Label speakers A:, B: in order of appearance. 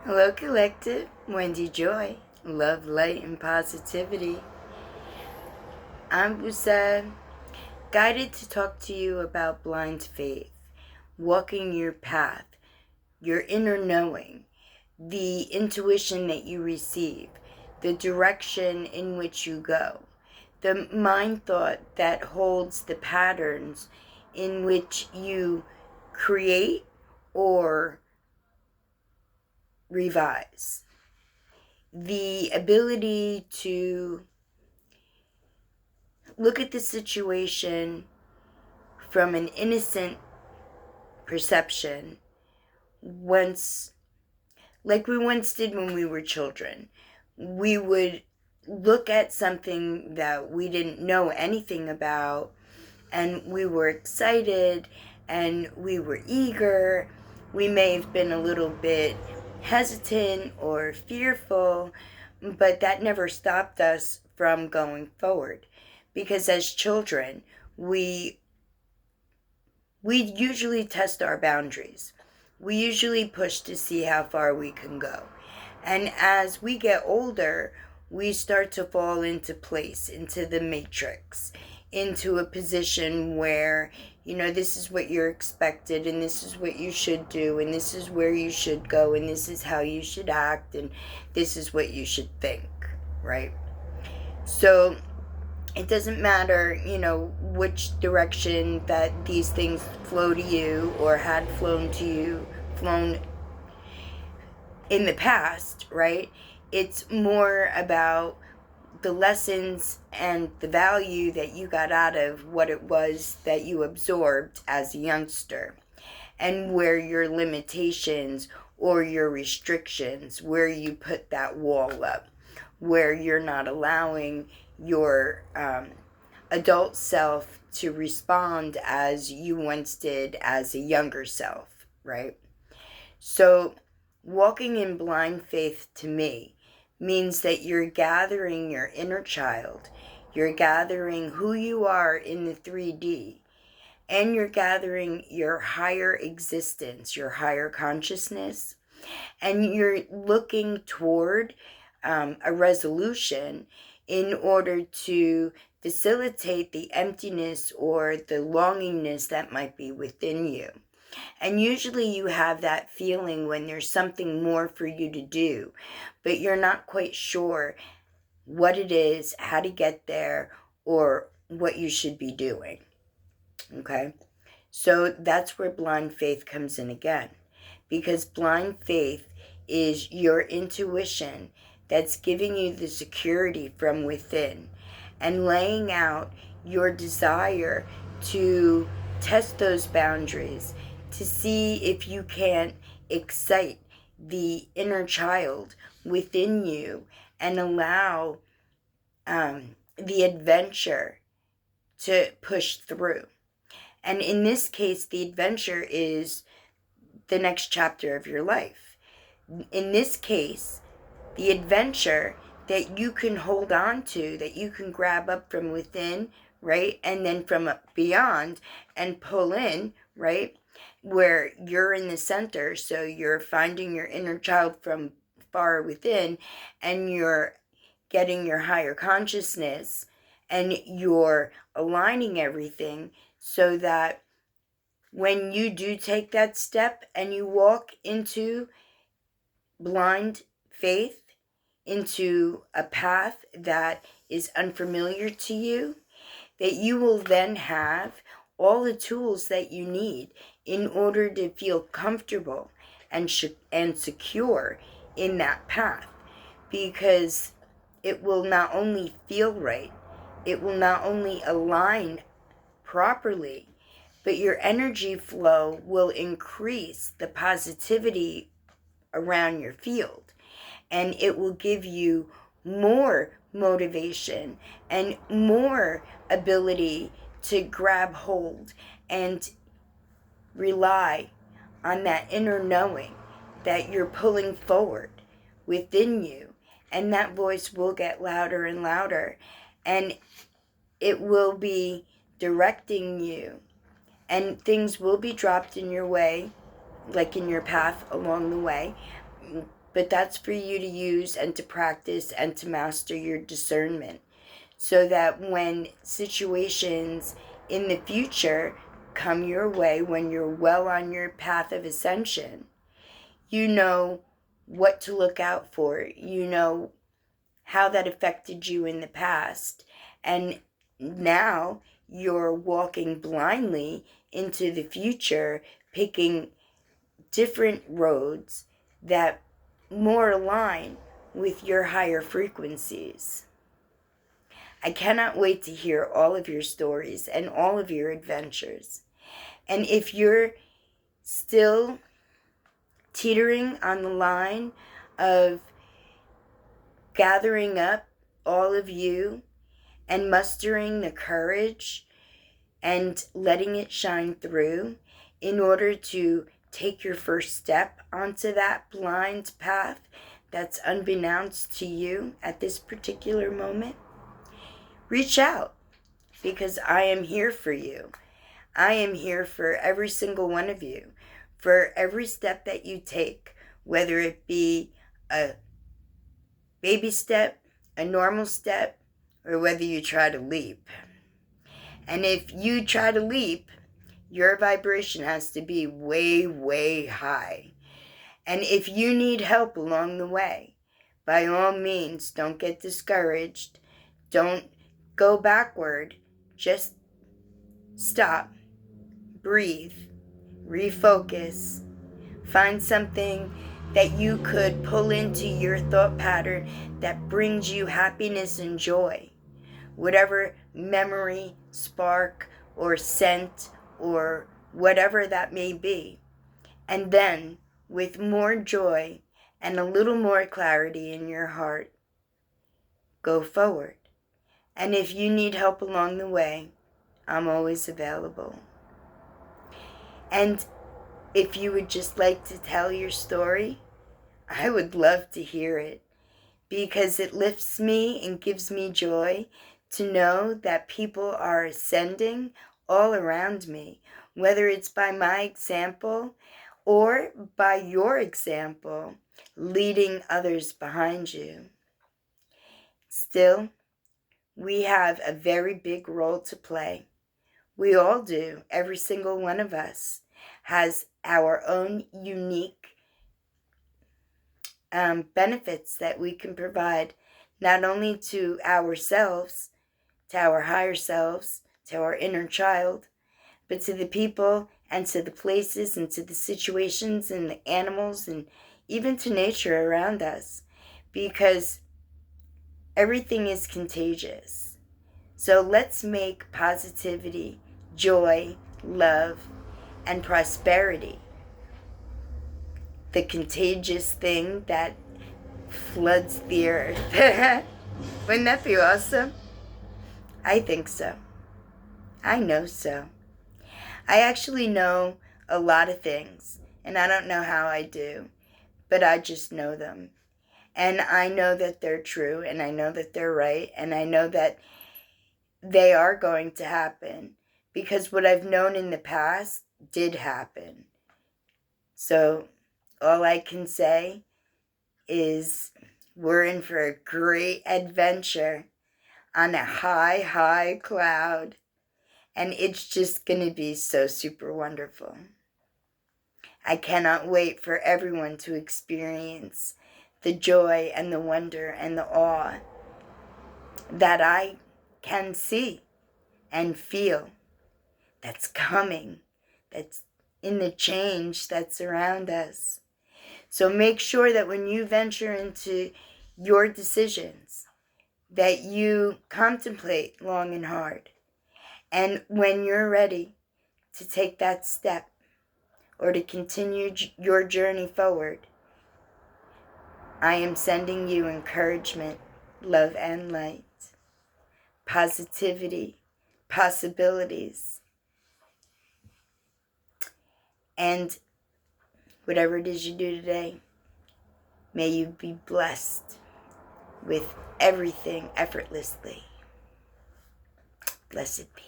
A: Hello, Collective. Wendy Joy. Love, light, and positivity. I'm Busa, guided to talk to you about blind faith, walking your path, your inner knowing, the intuition that you receive, the direction in which you go, the mind thought that holds the patterns in which you create or revise. The ability to look at the situation from an innocent perception, once like we once did when we were children. We would look at something that we didn't know anything about, and we were excited and we were eager. We may have been a little bit hesitant or fearful, but that never stopped us from going forward, because as children, we usually test our boundaries. We usually push to see how far we can go. And as we get older, we start to fall into place, into the matrix, into a position where, this is what you're expected, and this is what you should do, and this is where you should go, and this is how you should act, and this is what you should think, right? So it doesn't matter, which direction that these things flow to you or had flown to you, flown in the past, right? It's more about the lessons and the value that you got out of what it was that you absorbed as a youngster, and where your limitations or your restrictions, where you put that wall up, where you're not allowing your adult self to respond as you once did as a younger self, right? So, walking in blind faith to me means that you're gathering your inner child, you're gathering who you are in the 3D, and you're gathering your higher existence, your higher consciousness, and you're looking toward a resolution in order to facilitate the emptiness or the longingness that might be within you. And usually you have that feeling when there's something more for you to do, but you're not quite sure what it is, how to get there, or what you should be doing. Okay? So that's where blind faith comes in again. Because blind faith is your intuition that's giving you the security from within and laying out your desire to test those boundaries, to see if you can excite the inner child within you and allow the adventure to push through. And in this case, the adventure is the next chapter of your life. In this case, the adventure that you can hold on to, that you can grab up from within, right? And then from beyond and pull in, right? Where you're in the center, so you're finding your inner child from far within, and you're getting your higher consciousness, and you're aligning everything so that when you do take that step and you walk into blind faith, into a path that is unfamiliar to you, that you will then have all the tools that you need in order to feel comfortable and secure in that path, because it will not only feel right, it will not only align properly, but your energy flow will increase the positivity around your field, and it will give you more motivation and more ability to grab hold and rely on that inner knowing that you're pulling forward within you. And that voice will get louder and louder, and it will be directing you, and things will be dropped in your way, like in your path along the way, but that's for you to use and to practice and to master your discernment, so that when situations in the future come your way, when you're well on your path of ascension, you know what to look out for. You know how that affected you in the past. And now you're walking blindly into the future, picking different roads that more align with your higher frequencies. I cannot wait to hear all of your stories and all of your adventures. And if you're still teetering on the line of gathering up all of you and mustering the courage and letting it shine through in order to take your first step onto that blind path that's unbeknownst to you at this particular moment, reach out, because I am here for you. I am here for every single one of you, for every step that you take, whether it be a baby step, a normal step, or whether you try to leap. And if you try to leap, your vibration has to be way, way high. And if you need help along the way, by all means, don't get discouraged. Don't go backward. Just stop, breathe, refocus, find something that you could pull into your thought pattern that brings you happiness and joy. Whatever memory, spark, or scent, or whatever that may be. And then, with more joy and a little more clarity in your heart, go forward. And if you need help along the way, I'm always available. And if you would just like to tell your story, I would love to hear it, because it lifts me and gives me joy to know that people are ascending all around me, whether it's by my example or by your example, leading others behind you. Still, we have a very big role to play. We all do. Every single one of us has our own unique benefits that we can provide, not only to ourselves, to our higher selves, to our inner child, but to the people and to the places and to the situations and the animals and even to nature around us, because everything is contagious. So let's make positivity, joy, love, and prosperity the contagious thing that floods the earth. Wouldn't that be awesome? I think so. I know so. I actually know a lot of things, and I don't know how I do, but I just know them. And I know that they're true, and I know that they're right, and I know that they are going to happen, because what I've known in the past did happen. So all I can say is we're in for a great adventure on a high, high cloud. And it's just going to be so super wonderful. I cannot wait for everyone to experience the joy and the wonder and the awe that I can see and feel that's coming, that's in the change that's around us. So make sure that when you venture into your decisions, that you contemplate long and hard. And when you're ready to take that step or to continue your journey forward, I am sending you encouragement, love, and light, positivity, possibilities, and whatever it is you do today, may you be blessed with everything effortlessly. Blessed be.